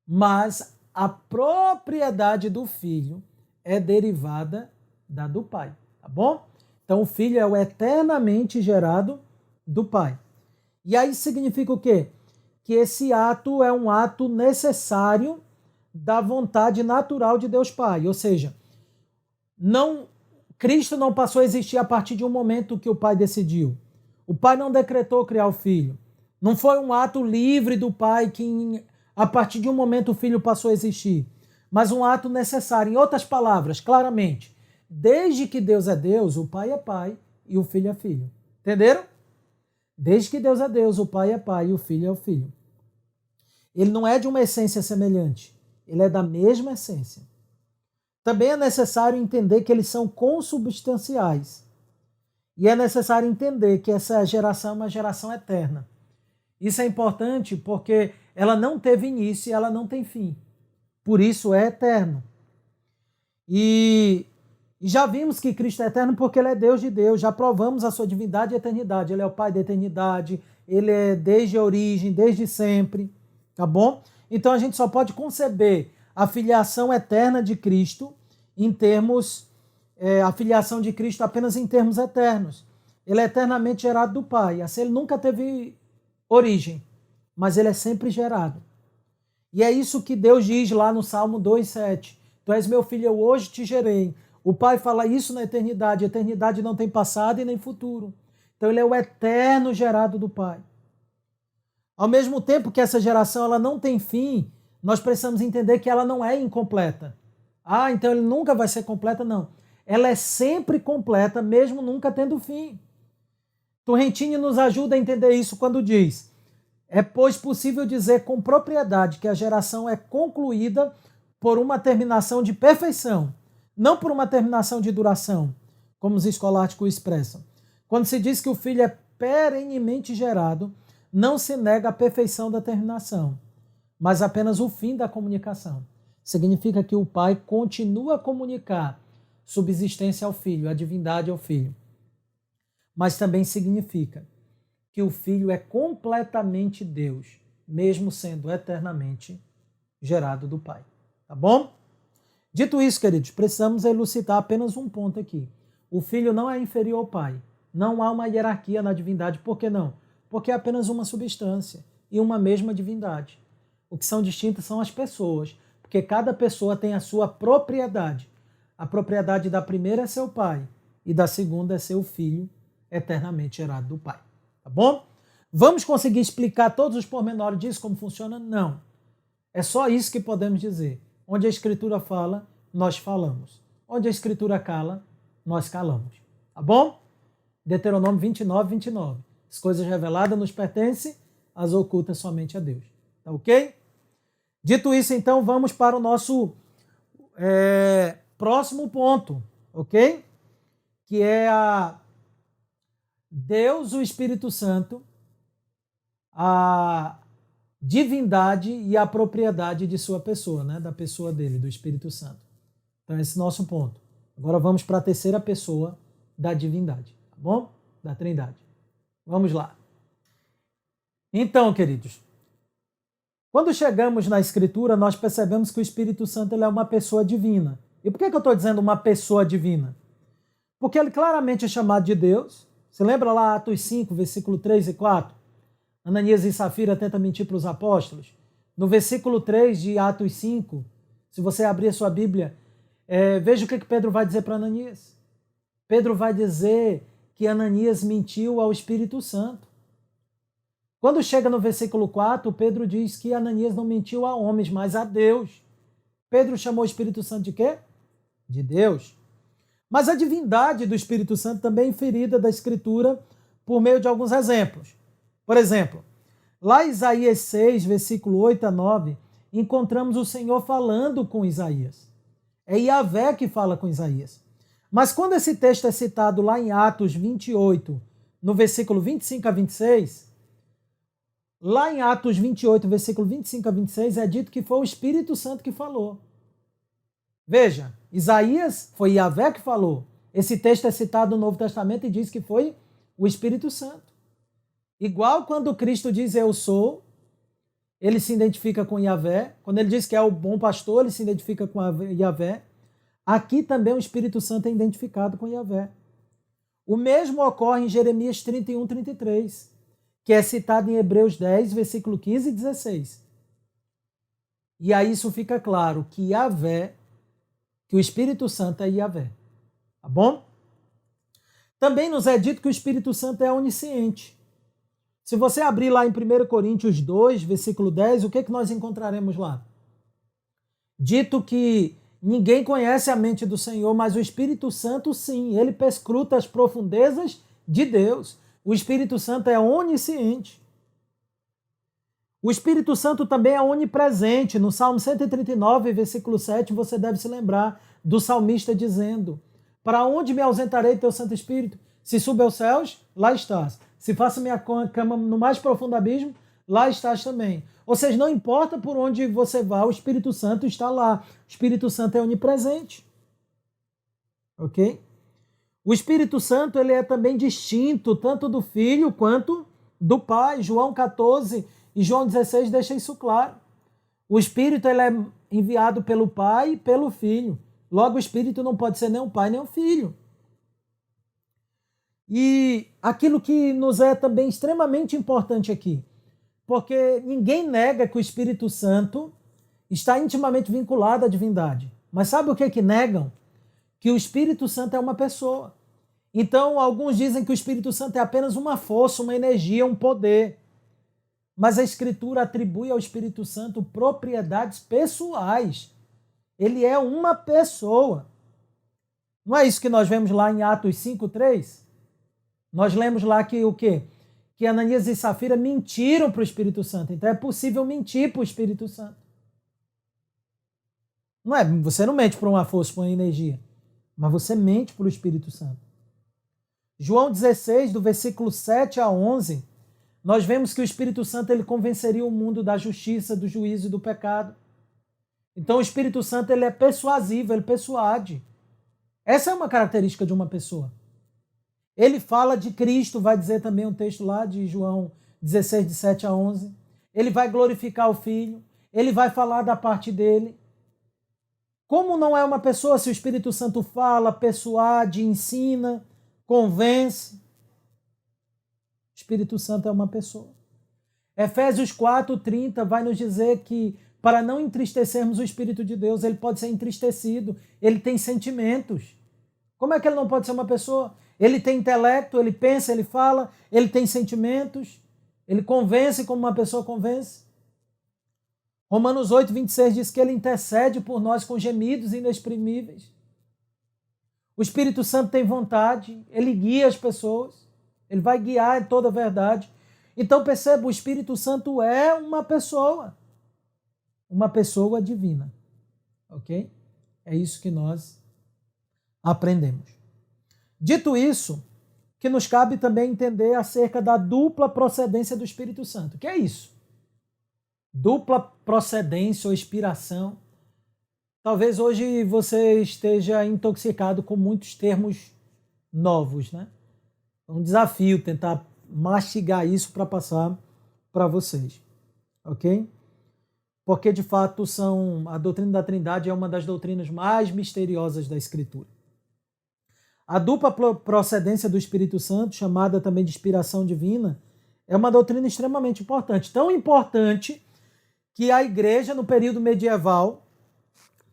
mas a propriedade do Filho é derivada da do Pai, tá bom? Então o Filho é o eternamente gerado do Pai. E aí significa o quê? Que esse ato é um ato necessário da vontade natural de Deus Pai, ou seja, Cristo não passou a existir a partir de um momento que o Pai decidiu. O Pai não decretou criar o Filho. Não foi um ato livre do Pai que a partir de um momento o Filho passou a existir, mas um ato necessário. Em outras palavras, claramente, desde que Deus é Deus, o Pai é Pai e o Filho é Filho. Entenderam? Desde que Deus é Deus, o Pai é Pai e o Filho é o Filho. Ele não é de uma essência semelhante, ele é da mesma essência. Também é necessário entender que eles são consubstanciais. E é necessário entender que essa geração é uma geração eterna. Isso é importante porque ela não teve início e ela não tem fim. Por isso é eterno. E já vimos que Cristo é eterno porque ele é Deus de Deus. Já provamos a sua divindade e eternidade. Ele é o Pai da eternidade. Ele é desde a origem, desde sempre. Tá bom? Então a gente só pode conceber a filiação eterna de Cristo em termos, a filiação de Cristo apenas em termos eternos. Ele é eternamente gerado do Pai. Assim, ele nunca teve origem, mas ele é sempre gerado. E é isso que Deus diz lá no Salmo 2,7. Tu és meu filho, eu hoje te gerei. O Pai fala isso na eternidade. A eternidade não tem passado e nem futuro. Então ele é o eterno gerado do Pai. Ao mesmo tempo que essa geração ela não tem fim, nós precisamos entender que ela não é incompleta. Ah, então ele nunca vai ser completa? Não. Ela é sempre completa, mesmo nunca tendo fim. Turrentini nos ajuda a entender isso quando diz: é, pois, possível dizer com propriedade que a geração é concluída por uma terminação de perfeição, não por uma terminação de duração, como os escolásticos expressam. Quando se diz que o Filho é perenemente gerado, não se nega a perfeição da terminação, mas apenas o fim da comunicação. Significa que o Pai continua a comunicar subsistência ao Filho, a divindade ao Filho. Mas também significa que o Filho é completamente Deus, mesmo sendo eternamente gerado do Pai. Tá bom? Dito isso, queridos, precisamos elucidar apenas um ponto aqui. O Filho não é inferior ao Pai. Não há uma hierarquia na divindade. Por que não? Porque é apenas uma substância e uma mesma divindade. O que são distintas são as pessoas, porque cada pessoa tem a sua propriedade. A propriedade da primeira é ser o Pai e da segunda é ser o Filho eternamente gerado do Pai. Tá bom? Vamos conseguir explicar todos os pormenores disso, como funciona? Não. É só isso que podemos dizer. Onde a Escritura fala, nós falamos. Onde a Escritura cala, nós calamos. Tá bom? Deuteronômio 29, 29. As coisas reveladas nos pertencem, as ocultas somente a Deus. Tá ok? Dito isso, então, vamos para o nosso próximo ponto, ok? Que é a Deus, o Espírito Santo, a divindade e a propriedade de sua pessoa, né? Da pessoa dele, do Espírito Santo. Então, esse é o nosso ponto. Agora vamos para a terceira pessoa da divindade, tá bom? Da Trindade. Vamos lá. Então, queridos, quando chegamos na Escritura, nós percebemos que o Espírito Santo ele é uma pessoa divina. E por que eu estou dizendo uma pessoa divina? Porque ele claramente é chamado de Deus. Você lembra lá Atos 5, versículo 3 e 4? Ananias e Safira tentam mentir para os apóstolos. No versículo 3 de Atos 5, se você abrir a sua Bíblia, veja o que Pedro vai dizer para Ananias. Pedro vai dizer que Ananias mentiu ao Espírito Santo. Quando chega no versículo 4, Pedro diz que Ananias não mentiu a homens, mas a Deus. Pedro chamou o Espírito Santo de quê? De Deus. Mas a divindade do Espírito Santo também é inferida da Escritura por meio de alguns exemplos. Por exemplo, lá em Isaías 6, versículo 8 a 9, encontramos o Senhor falando com Isaías. É Yahvé que fala com Isaías. Mas quando esse texto é citado lá em Atos 28, no versículo 25 a 26, lá em Atos 28, versículo 25 a 26, é dito que foi o Espírito Santo que falou. Veja, Isaías foi Yahvé que falou. Esse texto é citado no Novo Testamento e diz que foi o Espírito Santo. Igual quando Cristo diz eu sou, ele se identifica com Yahvé. Quando ele diz que é o bom pastor, ele se identifica com Yahvé. Aqui também o Espírito Santo é identificado com Yahvé. O mesmo ocorre em Jeremias 31, 33, que é citado em Hebreus 10, versículo 15 e 16. E aí isso fica claro que Yahvé, que o Espírito Santo é Yahvé. Tá bom? Também nos é dito que o Espírito Santo é onisciente. Se você abrir lá em 1 Coríntios 2, versículo 10, o que nós encontraremos lá? Dito que ninguém conhece a mente do Senhor, mas o Espírito Santo sim, ele perscruta as profundezas de Deus. O Espírito Santo é onisciente. O Espírito Santo também é onipresente. No Salmo 139, versículo 7, você deve se lembrar do salmista dizendo: para onde me ausentarei do teu Santo Espírito? Se subo aos céus, lá estás. Se faço minha cama no mais profundo abismo, lá estás também. Ou seja, não importa por onde você vá, o Espírito Santo está lá. O Espírito Santo é onipresente. Ok? O Espírito Santo ele é também distinto tanto do Filho quanto do Pai. João 14 e João 16 deixa isso claro. O Espírito ele é enviado pelo Pai e pelo Filho. Logo, o Espírito não pode ser nem um Pai nem um Filho. E aquilo que nos é também extremamente importante aqui, porque ninguém nega que o Espírito Santo está intimamente vinculado à divindade. Mas sabe o que negam? Que o Espírito Santo é uma pessoa. Então, alguns dizem que o Espírito Santo é apenas uma força, uma energia, um poder. Mas a Escritura atribui ao Espírito Santo propriedades pessoais. Ele é uma pessoa. Não é isso que nós vemos lá em Atos 5:3? Nós lemos lá que o quê? Que Ananias e Safira mentiram para o Espírito Santo. Então é possível mentir para o Espírito Santo. Não é, você não mente para uma força, para uma energia, mas você mente para o Espírito Santo. João 16, do versículo 7 a 11, nós vemos que o Espírito Santo ele convenceria o mundo da justiça, do juízo e do pecado. Então o Espírito Santo ele é persuasivo, ele persuade. Essa é uma característica de uma pessoa. Ele fala de Cristo, vai dizer também um texto lá de João 16, de 7 a 11. Ele vai glorificar o Filho, ele vai falar da parte dele. Como não é uma pessoa se o Espírito Santo fala, persuade, ensina, convence? O Espírito Santo é uma pessoa. Efésios 4:30 vai nos dizer que para não entristecermos o Espírito de Deus, ele pode ser entristecido, ele tem sentimentos. Como é que ele não pode ser uma pessoa? Ele tem intelecto, ele pensa, ele fala, ele tem sentimentos, ele convence como uma pessoa convence. Romanos 8:26 diz que ele intercede por nós com gemidos inexprimíveis. O Espírito Santo tem vontade, ele guia as pessoas, ele vai guiar em toda a verdade. Então perceba, o Espírito Santo é uma pessoa divina, ok? É isso que nós aprendemos. Dito isso, que nos cabe também entender acerca da dupla procedência do Espírito Santo. O que é isso? Dupla procedência ou inspiração. Talvez hoje você esteja intoxicado com muitos termos novos, né? É um desafio tentar mastigar isso para passar para vocês, ok? Porque de fato a doutrina da Trindade é uma das doutrinas mais misteriosas da Escritura. A dupla procedência do Espírito Santo, chamada também de inspiração divina, é uma doutrina extremamente importante. Tão importante que a igreja, no período medieval,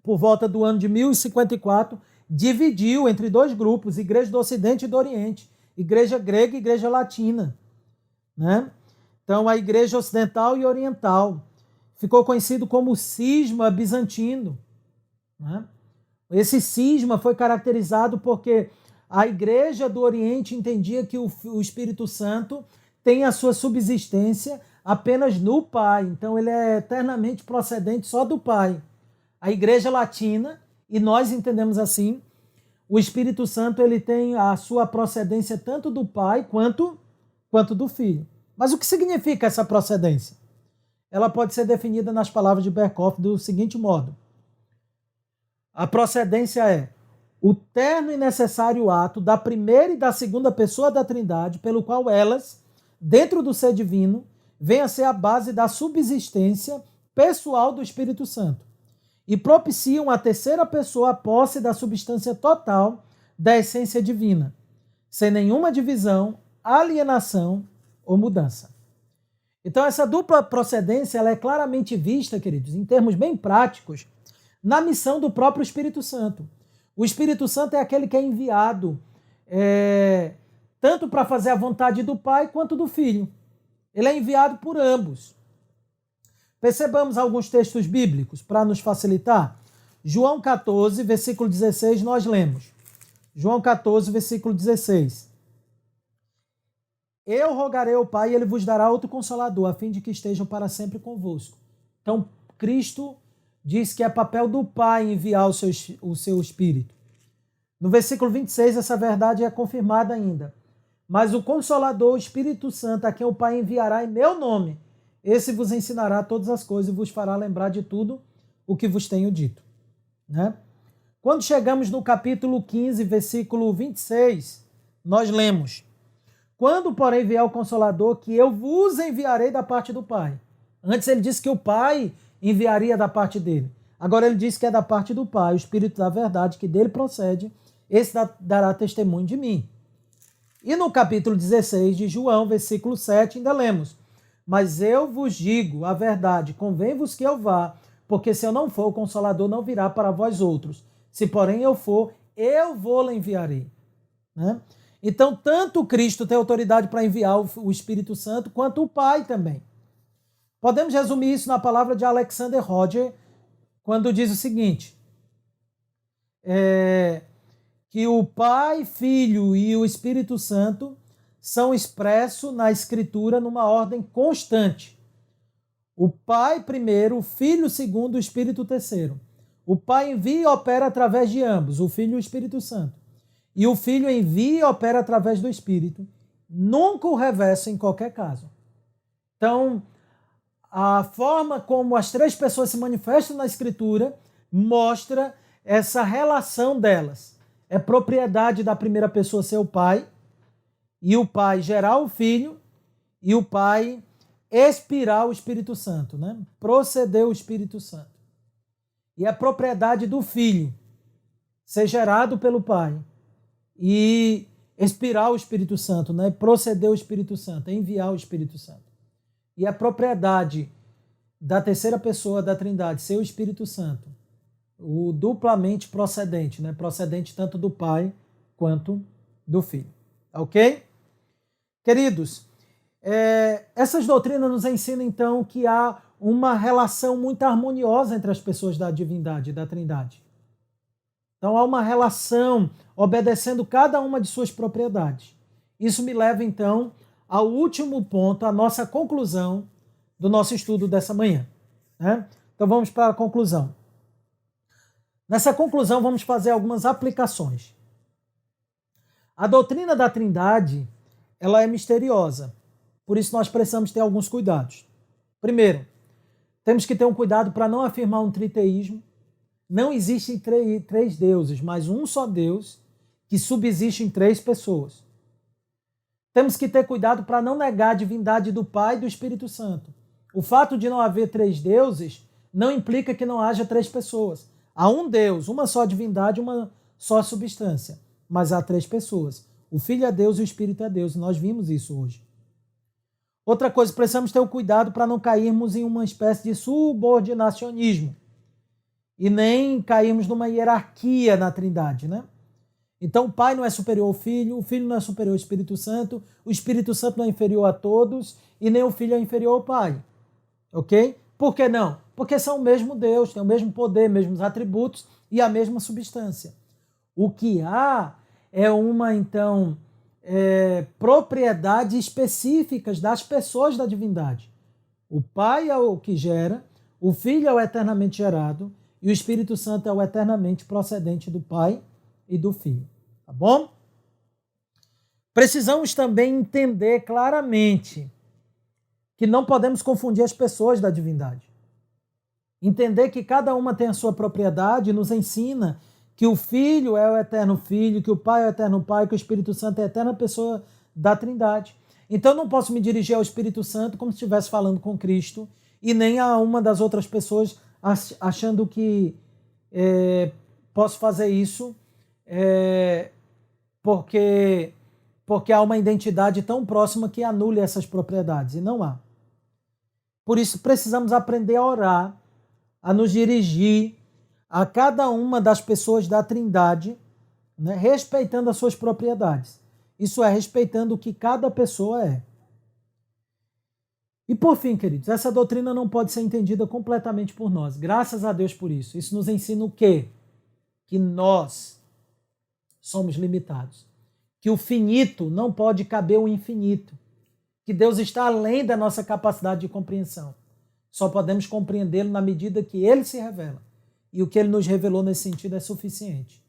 por volta do ano de 1054, dividiu entre dois grupos, igreja do Ocidente e do Oriente, igreja grega e igreja latina, né? Então, a igreja ocidental e oriental ficou conhecido como cisma bizantino, né? Esse cisma foi caracterizado porque a igreja do Oriente entendia que o Espírito Santo tem a sua subsistência apenas no Pai. Então ele é eternamente procedente só do Pai. A igreja latina, e nós entendemos assim, o Espírito Santo ele tem a sua procedência tanto do Pai quanto do Filho. Mas o que significa essa procedência? Ela pode ser definida nas palavras de Berkhoff do seguinte modo. A procedência é o terno e necessário ato da primeira e da segunda pessoa da Trindade, pelo qual elas, dentro do ser divino, vêm a ser a base da subsistência pessoal do Espírito Santo e propiciam a terceira pessoa a posse da substância total da essência divina, sem nenhuma divisão, alienação ou mudança. Então essa dupla procedência ela é claramente vista, queridos, em termos bem práticos, na missão do próprio Espírito Santo. O Espírito Santo é aquele que é enviado tanto para fazer a vontade do Pai quanto do Filho. Ele é enviado por ambos. Percebamos alguns textos bíblicos para nos facilitar. João 14, versículo 16, nós lemos. João 14, versículo 16. Eu rogarei ao Pai e ele vos dará outro consolador, a fim de que estejam para sempre convosco. Então, Cristo diz que é papel do Pai enviar o seu Espírito. No versículo 26, essa verdade é confirmada ainda. Mas o Consolador, o Espírito Santo, a quem o Pai enviará em meu nome, esse vos ensinará todas as coisas e vos fará lembrar de tudo o que vos tenho dito. Né? Quando chegamos no capítulo 15, versículo 26, nós lemos: quando, porém, vier o Consolador, que eu vos enviarei da parte do Pai. Antes ele disse que o Pai enviaria da parte dele. Agora ele diz que é da parte do Pai, o Espírito da verdade, que dele procede, esse dará testemunho de mim. E no capítulo 16 de João, versículo 7, ainda lemos: mas eu vos digo a verdade, convém-vos que eu vá, porque se eu não for, o Consolador não virá para vós outros. Se porém eu for, eu vou-lhe enviarei. Né? Então, tanto Cristo tem autoridade para enviar o Espírito Santo, quanto o Pai também. Podemos resumir isso na palavra de Alexander Roger, quando diz o seguinte, que o Pai, Filho e o Espírito Santo são expressos na Escritura numa ordem constante. O Pai primeiro, o Filho segundo, o Espírito terceiro. O Pai envia e opera através de ambos, o Filho e o Espírito Santo. E o Filho envia e opera através do Espírito. Nunca o reverso em qualquer caso. Então, a forma como as três pessoas se manifestam na Escritura mostra essa relação delas. É propriedade da primeira pessoa ser o Pai, e o Pai gerar o Filho, e o Pai expirar o Espírito Santo, né? Proceder o Espírito Santo. E é propriedade do Filho ser gerado pelo Pai e expirar o Espírito Santo, né? Proceder o Espírito Santo, enviar o Espírito Santo. E é propriedade da terceira pessoa da Trindade ser o Espírito Santo, o duplamente procedente, né? Procedente tanto do Pai quanto do Filho. Ok? Queridos, essas doutrinas nos ensinam então que há uma relação muito harmoniosa entre as pessoas da divindade, da Trindade. Então há uma relação obedecendo cada uma de suas propriedades. Isso me leva então ao último ponto, a nossa conclusão do nosso estudo dessa manhã, né? Então vamos para a conclusão. Nessa conclusão vamos fazer algumas aplicações. A doutrina da Trindade, ela é misteriosa, por isso nós precisamos ter alguns cuidados. Primeiro, temos que ter um cuidado para não afirmar um triteísmo. Não existem três deuses, mas um só Deus que subsiste em três pessoas. Temos que ter cuidado para não negar a divindade do Pai e do Espírito Santo. O fato de não haver três deuses não implica que não haja três pessoas. Há um Deus, uma só divindade, uma só substância, mas há três pessoas. O Filho é Deus e o Espírito é Deus, e nós vimos isso hoje. Outra coisa, precisamos ter o cuidado para não cairmos em uma espécie de subordinacionismo e nem cairmos numa hierarquia na Trindade, né? Então o Pai não é superior ao Filho, o Filho não é superior ao Espírito Santo, o Espírito Santo não é inferior a todos e nem o Filho é inferior ao Pai. Ok? Por que não? Porque são o mesmo Deus, têm o mesmo poder, mesmos atributos e a mesma substância. O que há é uma, então, propriedades específicas das pessoas da divindade. O Pai é o que gera, o Filho é o eternamente gerado e o Espírito Santo é o eternamente procedente do Pai e do Filho. Tá bom? Precisamos também entender claramente que não podemos confundir as pessoas da divindade. Entender que cada uma tem a sua propriedade nos ensina que o Filho é o eterno Filho, que o Pai é o eterno Pai, que o Espírito Santo é a eterna pessoa da Trindade. Então eu não posso me dirigir ao Espírito Santo como se estivesse falando com Cristo e nem a uma das outras pessoas achando que posso fazer isso porque há uma identidade tão próxima que anule essas propriedades, e não há. Por isso precisamos aprender a orar, a nos dirigir a cada uma das pessoas da Trindade, né, respeitando as suas propriedades. Isso é, respeitando o que cada pessoa é. E por fim, queridos, essa doutrina não pode ser entendida completamente por nós. Graças a Deus por isso. Isso nos ensina o quê? Que nós somos limitados. Que o finito não pode caber o infinito. Que Deus está além da nossa capacidade de compreensão. Só podemos compreendê-lo na medida que ele se revela. E o que ele nos revelou nesse sentido é suficiente.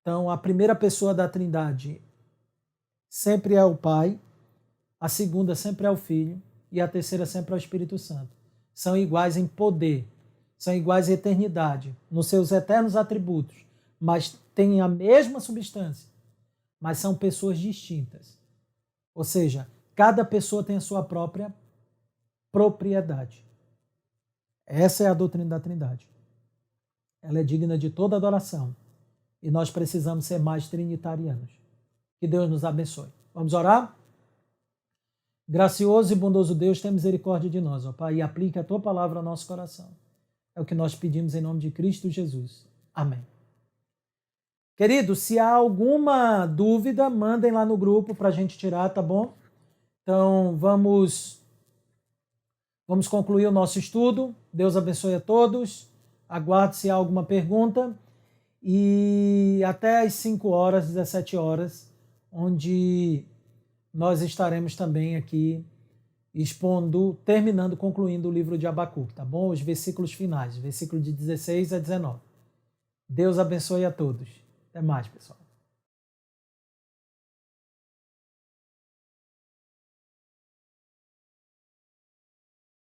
Então, a primeira pessoa da Trindade sempre é o Pai, a segunda sempre é o Filho e a terceira sempre é o Espírito Santo. São iguais em poder, são iguais em eternidade, nos seus eternos atributos, mas têm a mesma substância, mas são pessoas distintas. Ou seja, cada pessoa tem a sua própria propriedade. Essa é a doutrina da Trindade. Ela é digna de toda adoração. E nós precisamos ser mais trinitarianos. Que Deus nos abençoe. Vamos orar? Gracioso e bondoso Deus, tenha misericórdia de nós, ó Pai, e aplique a Tua palavra ao nosso coração. É o que nós pedimos em nome de Cristo Jesus. Amém. Queridos, se há alguma dúvida, mandem lá no grupo para a gente tirar, tá bom? Então, vamos concluir o nosso estudo. Deus abençoe a todos. Aguardo se há alguma pergunta. E até às 5 horas, 17 horas, onde nós estaremos também aqui expondo, concluindo o livro de Abacuque, tá bom? Os versículos finais, versículo de 16 a 19. Deus abençoe a todos. Até mais, pessoal.